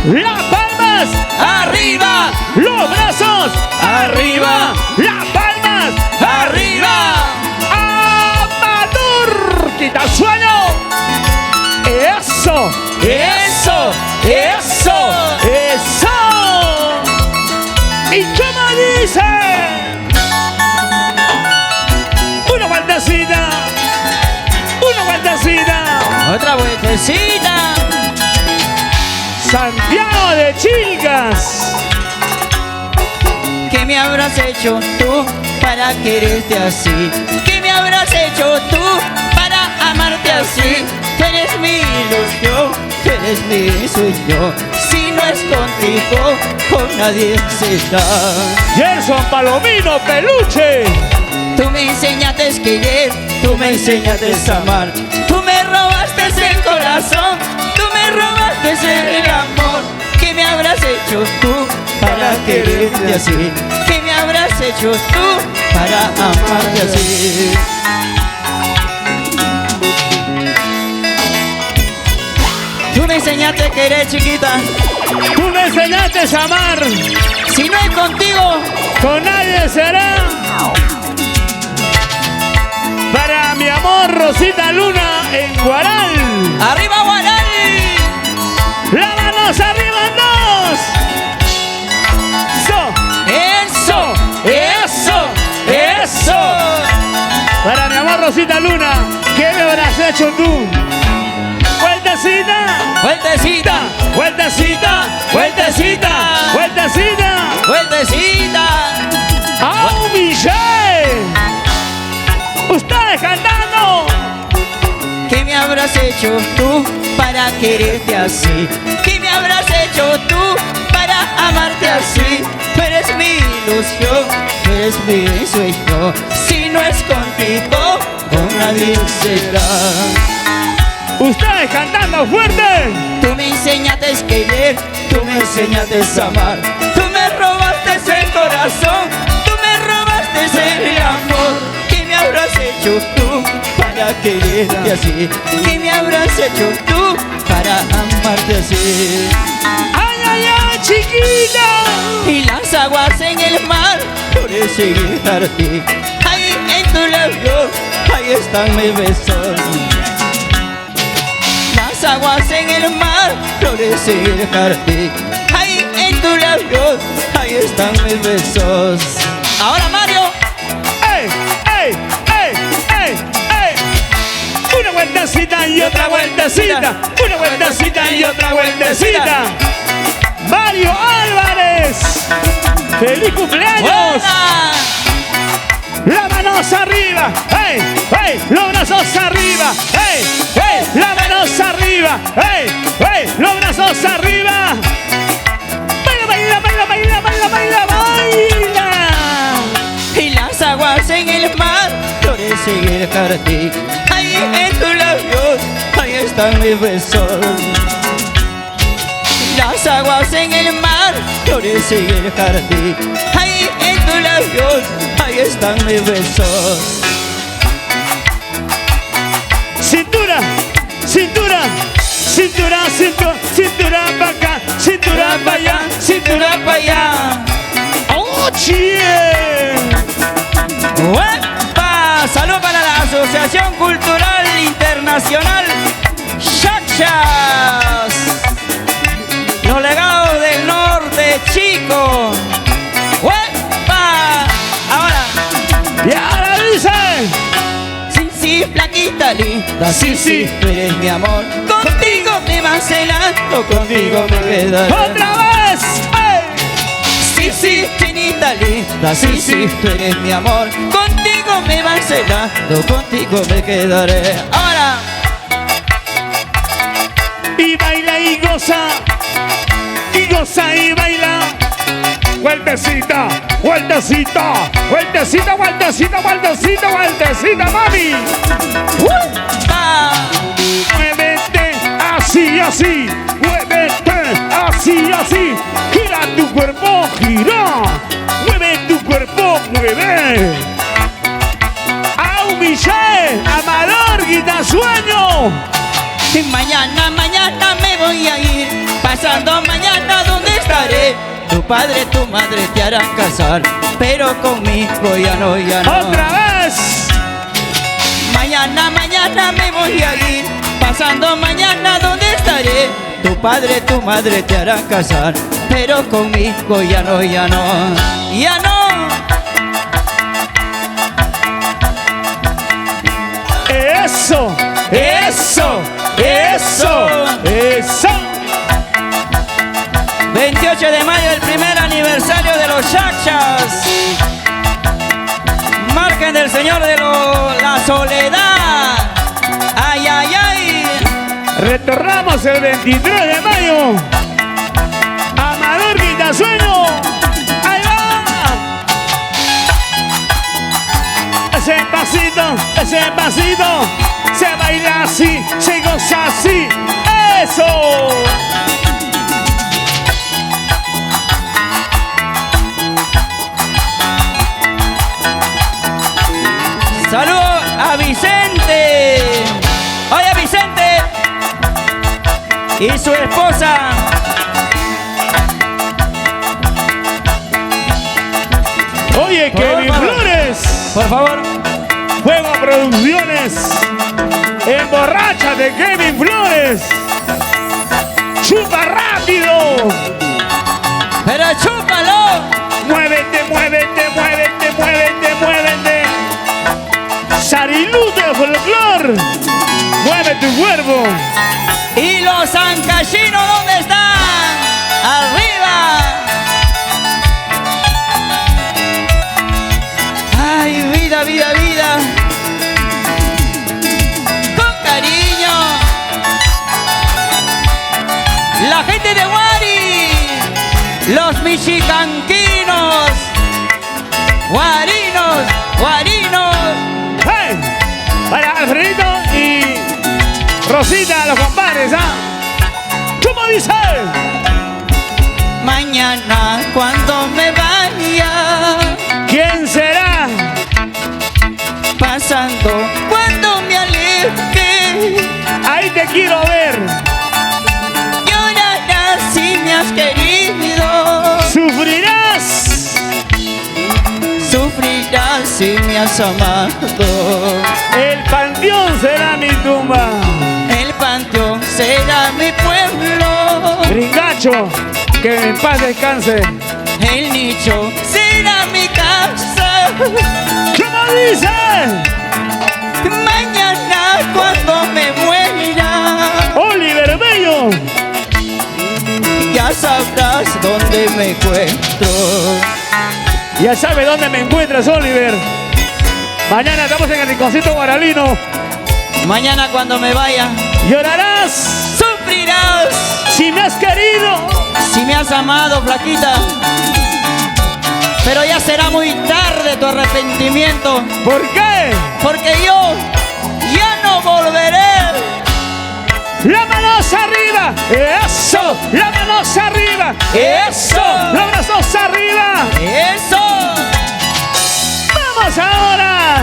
Las palmas arriba, los brazos arriba, las palmas arriba. Amador, quita el sueño. Eso, Eso, eso. eso. ¿Y cómo dice? Una vueltecita, una vueltecita. Otra vueltecita. Santiago de Chilcas. ¿Qué me habrás hecho tú para quererte así? ¿Qué me habrás hecho tú para amarte así? Tú eres mi ilusión, tú eres mi sueño. Si no es contigo, con nadie será. Gerson Palomino Peluche. Tú me enseñaste a querer, tú me enseñaste a amar. Tú me robaste el corazón, tú me robaste el amor. ¿Qué me habrás hecho tú para quererte así? ¿Qué me habrás hecho tú para amarte así? Tú me enseñaste a querer, chiquita. Tú me enseñaste a amar. Si no es contigo, Con nadie será. Para mi amor Rosita Luna en Guaral. arriba Guaral. Las manos arriba en dos. Eso, Eso, eso. para mi amor Rosita Luna. ¿Qué me habrás hecho tú? Vueltecita, Vueltecita, vueltecita, vueltecita, vueltecita. vueltecita. ¡Au, Michelle! ¡Ustedes cantando! ¿Qué me habrás hecho tú para quererte así? ¿Qué me habrás hecho tú para amarte así? Tú eres mi ilusión, tú eres mi sueño. Si no es contigo, con nadie será. ¡Ustedes cantando fuerte! Tú me enseñaste a querer, tú me enseñaste a amar. Tú me robaste el corazón, tú me robaste el amor. ¿Qué me habrás hecho tú para quererte así? ¿Qué me habrás hecho tú para amarte así? ¡Ay, ay, ay, chiquita! Y las aguas en el mar flores en el jardín. Ahí en tu labio, ahí están mis besos. Las aguas en el mar flores en el jardín. Ahí en tu labio, ahí están mis besos. Ahora Mario, ¡Ey, ey, ey, ey, ey! Una vueltecita y otra vueltecita. Una vueltecita y otra vueltecita. Mario Álvarez. ¡Feliz cumpleaños! buena. ¡Las manos arriba! ¡Ey! ¡Ey! ¡Los brazos arriba! ¡Ey! ¡Ey! ¡Las manos arriba! ¡Ey! ¡Ey! ¡Los brazos arriba! ¡Baila, baila, baila, baila, baila, baila, baila! Y las aguas en el mar flores en el jardín. Ahí en tu labio, ahí están mis besos. Las aguas en el mar flores en el jardín. Ahí en tu labio, ahí están mis besos. Cintura, cintura, cintura, cintura, cintura para acá, cintura para allá, cintura para allá. ¡Oh, chie! ¡Uepa! Salud para la Asociación Cultural Internacional Chachas. Los legados del norte, chicos. ¡Uepa! Ahora. Y ahora dice, Sí, sí, flaquita linda, sí, sí, tú eres mi amor. Contigo me vas celando, contigo me quedaré. otra vez. ¡Ey! Sí, sí, chinita linda, sí, sí, tú eres mi amor. Contigo me vas celando, contigo me quedaré. Ahora, Y baila y goza y baila. Vueltecita, vueltecita, vueltecita, vueltecita, vueltecita, vueltecita, mami. ¡uepa! Muévete así, así. Muévete así, así. Gira tu cuerpo, gira. Mueve tu cuerpo, mueve. Au, Michelle, Amador, Guitasueño. Y mañana me voy a ir, pasando mañana tu padre, tu madre te harán casar, pero conmigo ya no, ya no. ¡Otra vez! Mañana, mañana me voy a ir, pasando mañana ¿dónde estaré? Tu padre, tu madre te harán casar, pero conmigo ya no, ya no, ya no. ¡Eso! ¡Eso! ¡Eso! ¡Eso! 28 de mayo, el primer aniversario de los Chachas. Margen del Señor de la Soledad. ¡Ay, ay, ay! Retornamos el 23 de mayo. Amador Quitasueño. ¡Ahí va! Ese pasito, se baila así, se goza así. ¡Eso! ¡Saludos a Vicente! ¡Oye, Vicente! Y su esposa. Oye, Kevin Flores. Por favor. Fuego Producciones. Emborráchate, Kevin Flores. ¡Chupa rápido! ¡Pero chúpalo! ¡Muévete, muévete, muévete, muévete, muévete! ¡Sarilú de folclor! ¡Mueve tu cuerpo! ¿Y los ancachinos dónde están? ¡Arriba! ¡Ay, vida, vida, vida! Con cariño. La gente de Guari. Los michicanquinos. Guarinos, guarinos. ¡Hey! Para Alfredito y Rosita, los compadres, ¿ah? ¿Cómo dice? Mañana cuando me vaya, ¿Quién será? pasando cuando me aleje, Ahí te quiero ver. llorarás si me has querido, Sufrirás. sufrirás si me has amado. El panteón será mi tumba. El panteón será mi pueblo, Gringacho, que en paz descanse. el nicho será mi casa. ¿Cómo dice? Mañana cuando me muera, Oliver Bello. ya sabrás dónde me encuentro. Ya sabe dónde me encuentras, Oliver. Mañana estamos en el rinconcito guaralino. Mañana cuando me vaya, Llorarás sufrirás si me has querido. si me has amado, flaquita. Pero ya será muy tarde tu arrepentimiento, ¿Por qué? porque yo ya no volveré. ¡La manos arriba! ¡Eso! ¡La manos arriba! ¡Eso! ¡Los brazos arriba! ¡Eso! ¡Vamos ahora!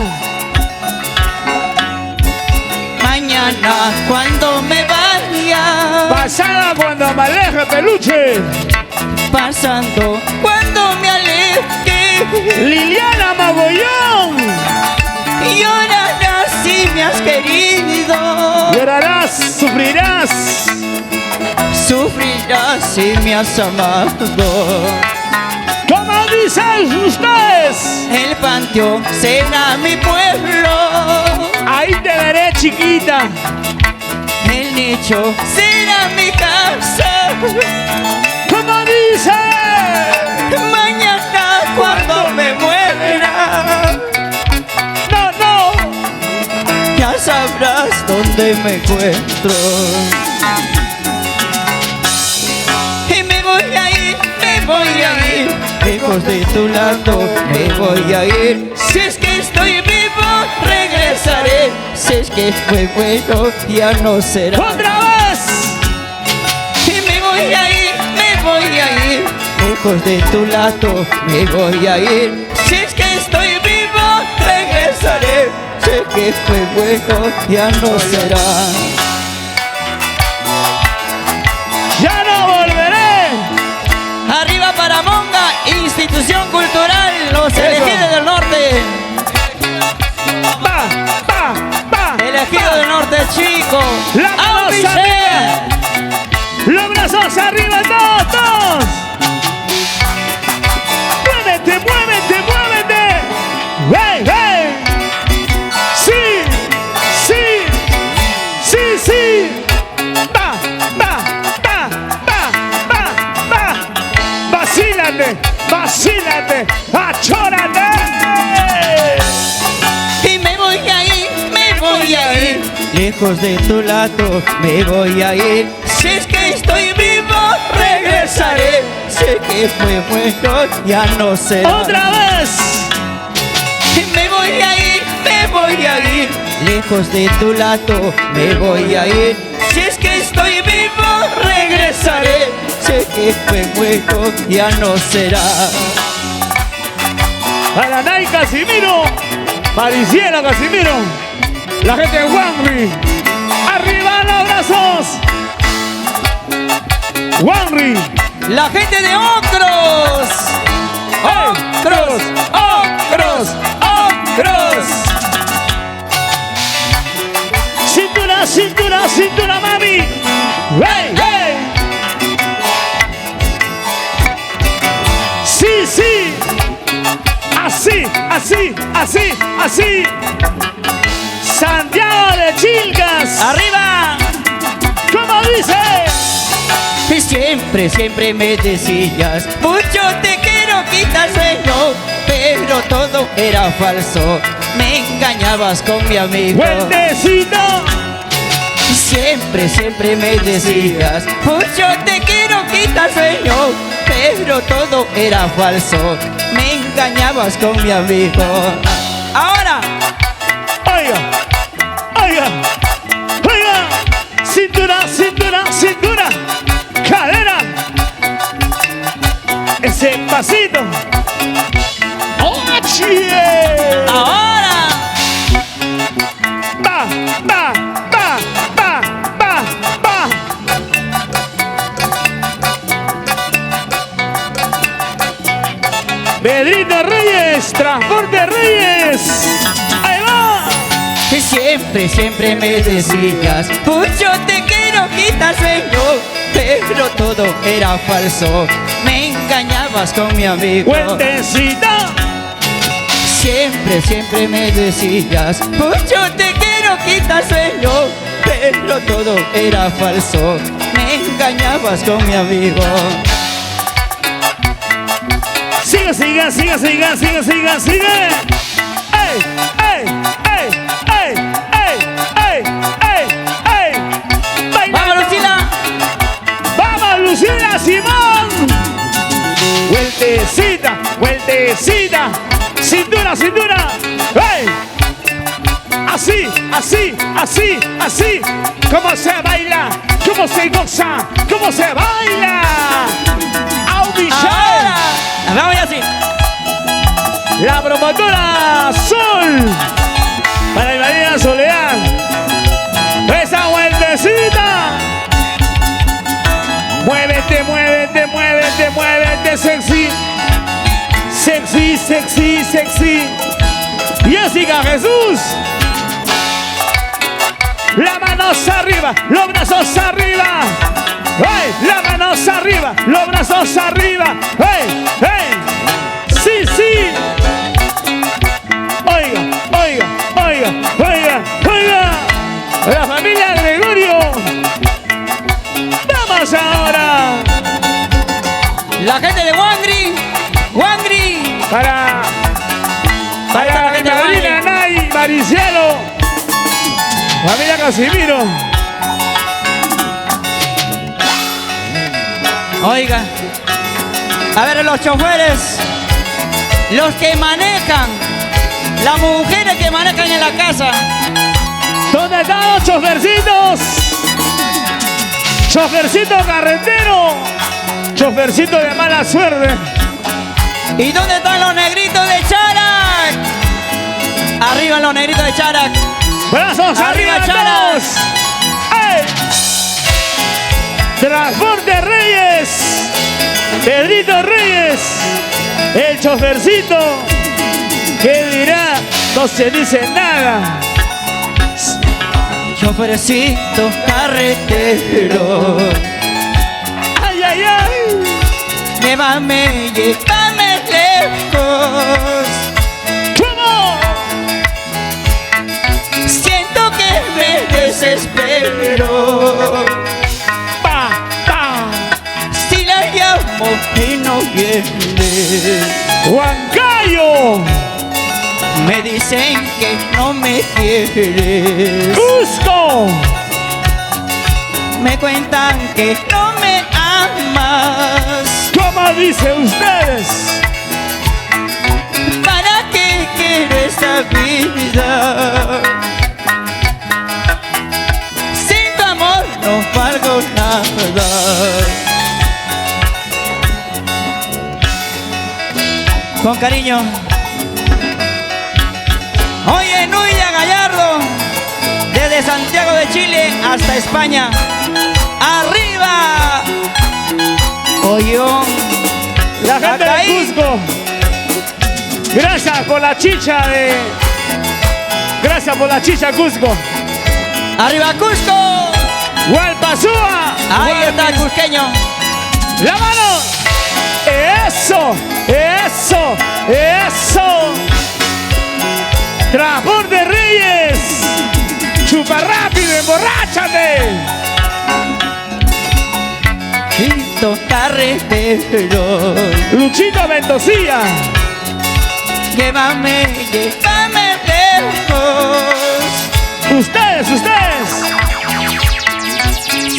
Mañana cuando me vaya, Pasada cuando me aleje, peluche. pasando cuando me aleje, Liliana Magollón. llorarás si me has querido, Llorarás, sufrirás. sufrirás si me has amado. ¿Cómo dicen ustedes? El panteón será mi pueblo, Ahí te veré, chiquita. el nicho será mi casa. ¿Cómo dice? Mañana cuando me muera, No, no. ya sabrás dónde me encuentro. Y me voy a ir, me voy a ir, lejos de tu lado me voy a ir. Si es que estoy vivo, regresaré. Si es que fue bueno, ya no será. ¡Otra vez! Y me voy a ir, me voy a ir, lejos de tu lado me voy a ir. Si es que estoy vivo, regresaré. Sé que fue bueno, ya no será. ¡Ya no volveré! Arriba para chicos. La manos arriba. Los brazos arriba, todos. Muévete, muévete, muévete. ¡Hey, hey! ¡Sí! ¡Sí! ¡Sí, sí! ¡Va, va, va, va, va, va! ¡Vacílate, vacílate! ¡Achórate! Y me voy a ir, lejos de tu lado me voy a ir. Si es que estoy vivo, regresaré. Sé que fue bueno, ya no será. ¡Otra vez! Me voy a ir, lejos de tu lado me voy a ir. Si es que estoy vivo, regresaré. Sé que fue bueno, ya no será. Para Nay Casimiro, Maricielo Casimiro, la gente de Wanry, arriba los brazos. Wanry, La gente de Ocros. Ocros, Ocros, Ocros. cintura, cintura, cintura, mami. ¡Hey, hey! Sí, sí. Así, así, así, así. Santiago de Chilcas. ¡Arriba! ¿Cómo dice? Y siempre, siempre me decías, mucho te quiero, quitar sueño, pero todo era falso. Me engañabas con mi amigo. Fuertecito. Y siempre, siempre me decías, mucho te quiero, quitar sueño, pero todo era falso. Me engañabas con mi amigo. Ahora, Oiga, oiga, oiga. Cintura, cintura, cintura. Cadera. Ese pasito. ¡Oye! ahora. Va, va, va, va, va, va. Pedrito Reyes, Transporte Reyes. Ahí va. Y siempre, siempre me decías, mucho te quiero, quitar sueño, pero todo era falso. Me engañabas con mi amigo. Fuertecito. Siempre, siempre me decías, mucho te quiero, quitar sueño, pero todo era falso. Me engañabas con mi amigo. Sigue, sigue, sigue, sigue, sigue, sigue, sigue. ¡Ey, ey, ey, ey, ey, ey, ey, ey! Bailando. ¡Vamos, Lucila! ¡Vamos, Lucila Simón! Vueltecita, vueltecita. Cintura, cintura. ¡Ey! Así, así, así, así. ¿Cómo se baila? ¿Cómo se goza? ¿Cómo se baila? ¡Au, Michelle! Ahora, vamos y así. La promotora Sol para invadir la soledad. Esa vueltecita. Muévete, muévete, muévete, muévete, sexy. Sexy, sexy, sexy. Jessica Jesús. Las manos arriba, los brazos arriba. ¡Hey! Las manos arriba, los brazos arriba. ¡Hey! ¡Hey! ¡Sí, sí! Oiga, oiga, oiga, oiga, oiga. La familia Gregorio. Vamos ahora. La gente de Wangri. Wangri. Para la gente de Marina Wangri. Nay, Maricielo. Familia Casimiro. Oiga, a ver, los choferes, los que manejan, las mujeres que manejan en la casa. ¿Dónde están los chofercitos? Chofercito carretero. Chofercito de mala suerte. ¿Y dónde están los negritos de Charac? Arriba los negritos de Charac. Brazos Arriba, arriba, Chara. todos. ¡Ey! Transporte Reyes. Pedrito Reyes. El chofercito. ¿Qué dirá? No se dice nada. chofercito carretero. Ay, ay, ay. Llévame, llévame lejos. ¿Cómo? Siento que me desespero. Pa, pa. Si la llamo y no viene, Huancayo. me dicen que no me quieres. Cusco. Me cuentan que no me amas. ¿Cómo dicen ustedes? ¿Para qué quiero esta vida? Sin tu amor no valgo nada. Con cariño. Oye, Nuya Gallardo, desde Santiago de Chile hasta España. ¡Arriba! Oyón. La gente de Jacaí. Cusco. Gracias por la chicha de... Gracias por la chicha, Cusco. ¡Arriba Cusco! Hualpazúa. Ahí está el cusqueño. La mano. Eso, eso, eso. Transporte Reyes. Chupa rápido, emborráchate. Quinto carretero. Luchito Mendocilla. Llévame, llévame lejos. Ustedes.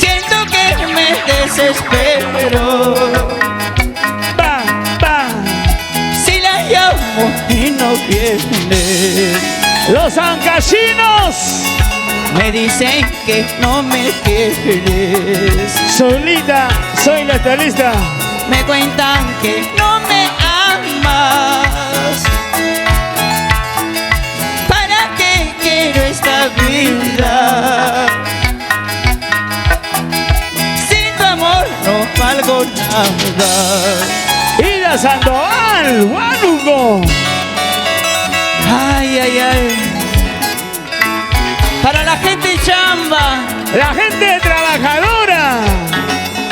Siento que me desespero. Pa, pa. Si la llamo y no viene, Los ancachinos. me dicen que no me quieres. Solita, soy la estilista. Me cuentan que no me amas. ¿Para qué quiero esta vida? Sin tu amor no valgo nada. Ida Sandoval, Huánuco. Ay, ay, ay. Para la gente chamba, La gente trabajadora.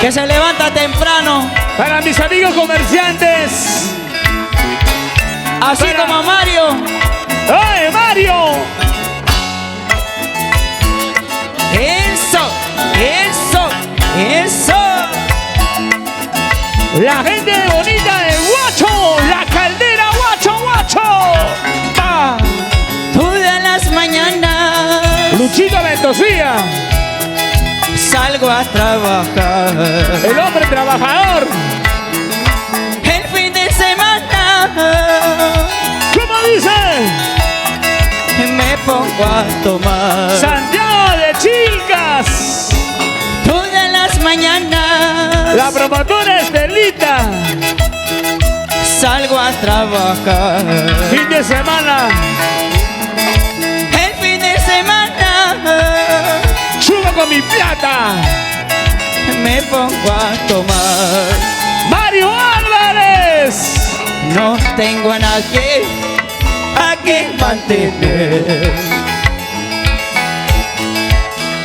que se levanta temprano, Para mis amigos comerciantes. así Para- como Mario. ¡Ay, Mario! Eso, eso, eso. La gente bonita de Huacho. La caldera Huacho, Huacho. Pa. Todas las mañanas Luchito Mendocilla. salgo a trabajar. El hombre trabajador. El fin de semana ¿Cómo dice? me pongo a tomar. Santiago de Chilcas. Todas las mañanas La promotora Estelita. salgo a trabajar. Fin de semana. El fin de semana Subo con mi plata. me pongo a tomar. Mario Álvarez. No tengo a nadie a quien mantener.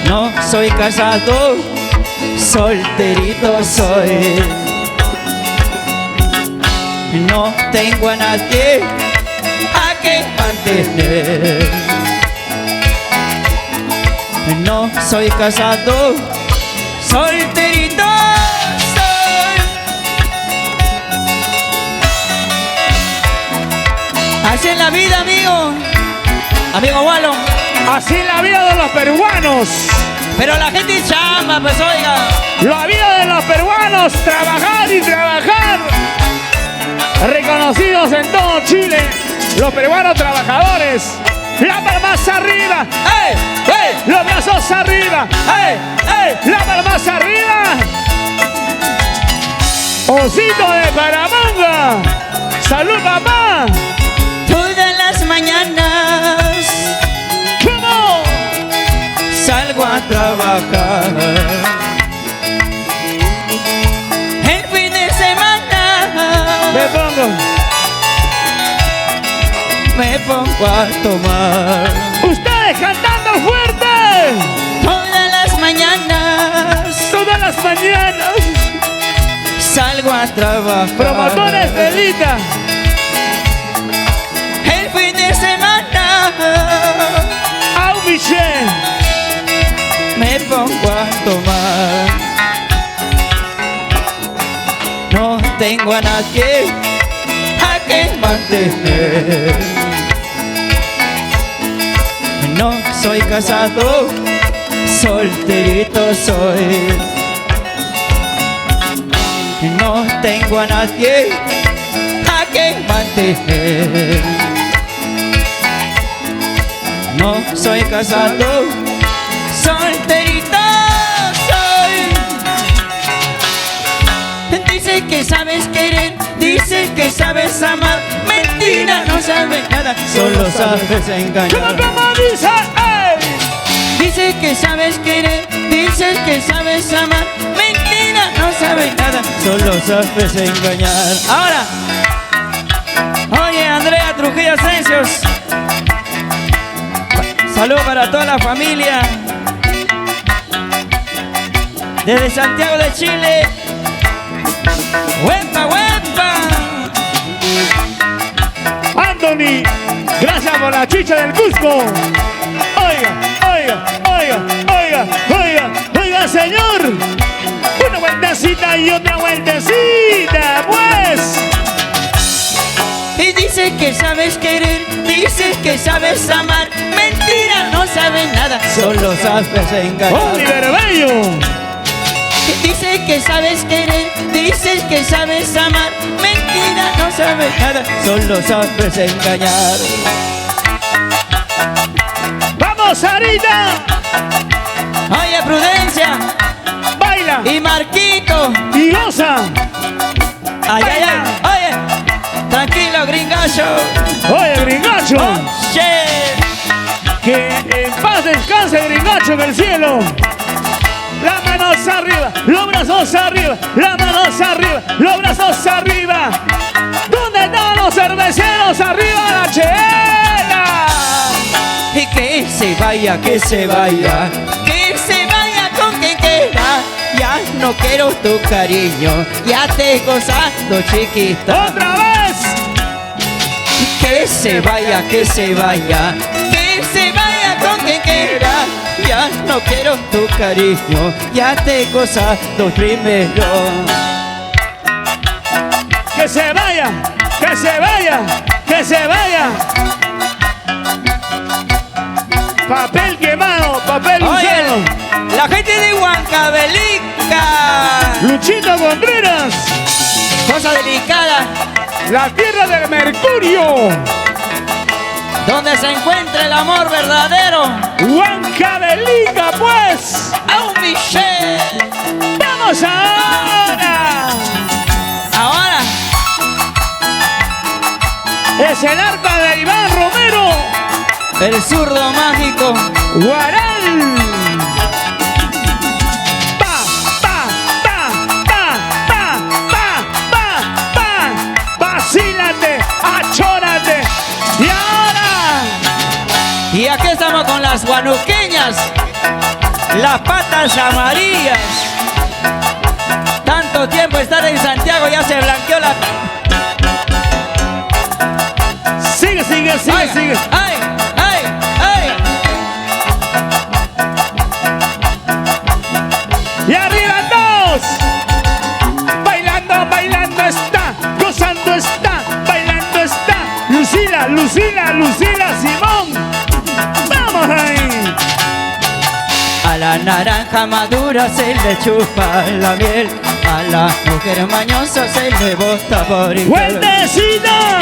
No soy casado, solterito soy. No tengo a nadie a quien mantener. No soy casado, solterito soy. Así es la vida, amigo. Amigo Wallon. Así es la vida de los peruanos. Pero la gente chamba, pues oiga. La vida de los peruanos. Trabajar y trabajar. Reconocidos en todo Chile. Los peruanos trabajadores. La palmas arriba. ¡Ey! ¡Ey! Los brazos arriba. ¡Ey! ¡Ey! La palmas arriba. Osito de Paramonga. ¡Salud, papá! Todas las mañanas ¿Cómo? salgo a trabajar. El fin de semana Me pongo. me pongo a tomar. Ustedes cantando fuerte. Todas las mañanas salgo a trabajar. Promotores de Lita. El fin de semana Au Michel. me pongo a tomar. No tengo a nadie a quien mantener. No soy casado, solterito soy. No tengo a nadie a quien mantener. No soy casado, solterito soy. Dice que sabes querer, dice que sabes amar. Mentira, no sabes nada, solo sabes engañar. ¿Cómo dice? ¡Ey! Dice que sabes querer, dice que sabes amar. Mentira, no sabes nada, solo sabes engañar. Ahora, oye, Andrea Trujillo Ascensios. Saludos para toda la familia desde Santiago de Chile. ¡Huepa, huepa! Anthony, gracias por la chicha del Cusco. Oiga, señor. Una vueltecita y otra vueltecita, pues. Y dice que sabes querer, dices que sabes amar. Mentira, no sabes nada, solo sabes engañar. Oliver Bello. Dice que sabes querer, dices que sabes amar. Mentira, no sabes nada, solo sabes engañar. ¡Vamos, Sarita! Oye, Prudencia Baila y Marquito. y goza. Ay, ay, ay. Oye, tranquilo, gringacho. Oye, Gringacho. Oye, Que en paz descanse, Gringacho, en el cielo. Las manos arriba, los brazos arriba, las manos arriba, los brazos arriba. ¿Dónde están los cerveceros? Arriba la chela. y que se vaya, que se vaya. Que se vaya con quien quiera. Ya no quiero tu cariño, ya te gozando, chiquita. ¡Otra vez! Que se vaya, que se vaya. Que se vaya con quien quiera. Ya no quiero tu cariño, ya te he gozado primero. ¡Que se vaya! ¡Que se vaya! ¡Que se vaya! Papel quemado, papel Oye, usado. la gente de Huancavelica, Luchito Contreras, cosa delicada, la tierra del mercurio. donde se encuentra el amor verdadero. Huancavelica, pues. ¡Au, Michelle! ¡Vamos ahora! Ahora, Es el arpa de Iván Romero. el zurdo mágico. Guaral. Pa, pa, pa, pa, pa, pa, pa, pa. Vacílate, achórate. Y ahora. Y aquí estamos con las guanuqueñas, las patas amarillas. Tanto tiempo estar en Santiago, ya se blanqueó la... Sigue, sigue, sigue, ¡Ay, sigue. ay, ay, ay! Y arriba dos. Bailando, bailando está. Gozando está. Bailando está. Lucila, Lucila, Lucila, Simón. Vamos ahí. A la naranja madura se le chupa la miel. A la mujer mañosa se le bota por igual. Vueltecita.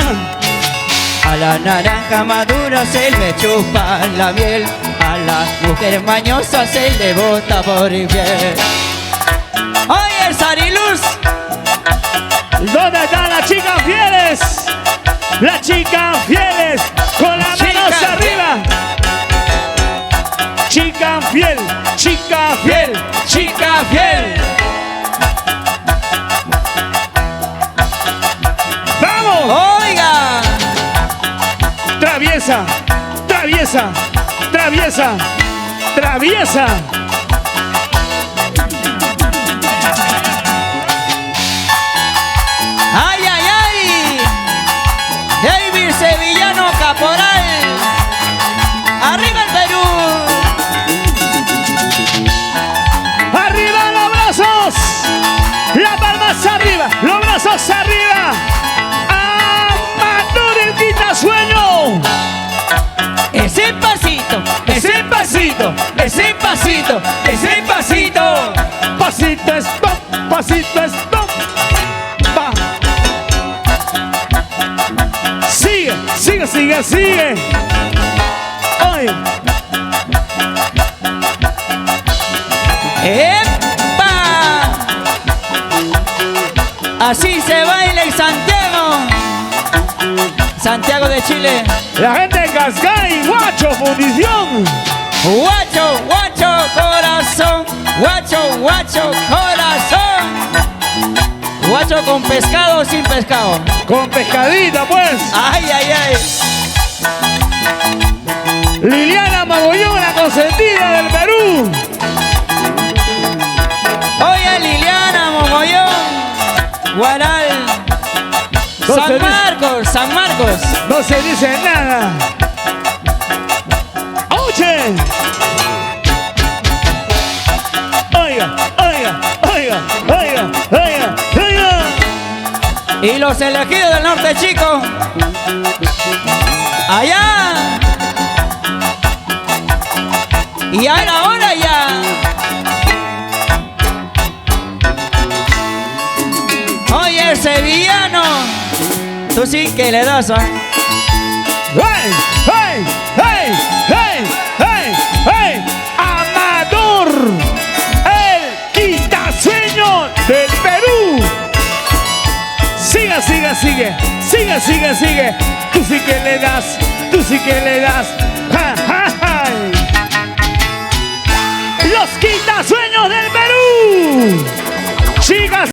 A la naranja madura se le chupa la miel. A la mujer mañosa se le bota por igual. Oye, Sariluz, ¿Dónde están las chicas fieles? Las chicas fieles con las manos Chica arriba. Chica fiel, chica fiel, chica fiel. ¡Vamos! oiga, Traviesa, traviesa, traviesa, traviesa. ¡Ay, ay, ay! David Sevillano Caporal. ¡Arriba el Perú! ¡Arriba los brazos! ¡Las palmas arriba! ¡Los brazos arriba! ¡Amador el quitasueño! Ese pasito, ese pasito, ese pasito, ese pasito. Pasito stop, pasito stop. Va. Sigue, sigue, sigue, sigue. Ay. ¡Epa! Así se baila en Santiago. Santiago de Chile. La gente de Cascay, guacho, fundición. Guacho, guacho, corazón. Guacho, guacho, corazón. Guacho con pescado o sin pescado. Con pescadita, pues. Ay, ay, ay. Liliana Magollón, la consentida del Perú. Oye, Liliana Mogollón. Guaral. San Marcos, San Marcos. No se dice nada. ¡Oye! Oiga, oiga, oiga, oiga, oiga, oiga. Y los elegidos del norte, chicos. Allá. Y ahora ya. Oye, sevillano. Tú sí que le das, ¿ah? ¡Hey! ¡Hey! ¡Hey! ¡Hey! ¡Hey! ¡Hey! ¡Amador! ¡El quitasueño del Perú! Sigue, sigue, sigue. Sigue, sigue, sigue. Tú sí que le das. Tú sí que le das.